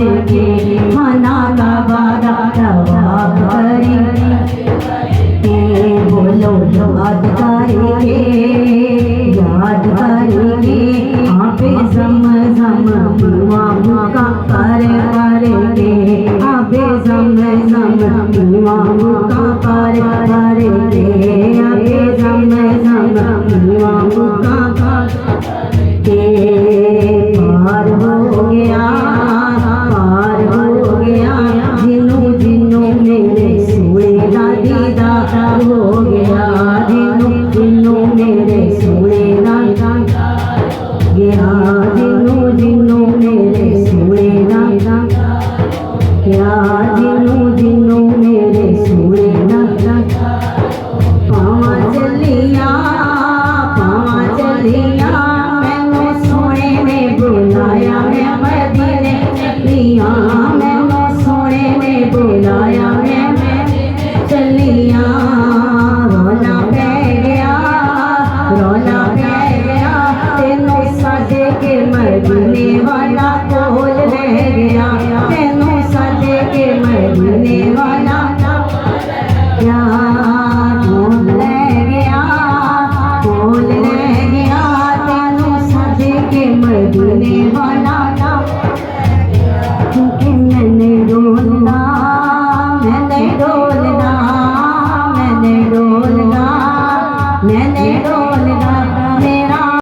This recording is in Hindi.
के खाना का बारा तवाफ करेंगे। बोलो याद करेंगे आपे ज़म-ज़म दुआ का करेंगे। आपे ज़म-ज़म दुआ का करेंगे। आपे ज़म-ज़म दुआ का पार हो गया जिन्नों जिन्नों मेरे सोए ना दीदार हो गया। जिन्नों मेरे सोए ना गया। जिन्नों मेरे सोए ना क्या। जिन्नों मेरे सोए ना पावा चलिया मैनू सोने ने बुलाया। मैं मदीने चलिया मैनू सोने ने बुलाया। मैं चलिया रोला पै गया तेनू साजे के मदीने वाला कोल रह गया। तेनू साजे के मदीने वाला क्या कोल रह गया तेनू साजे के मदीने वाला।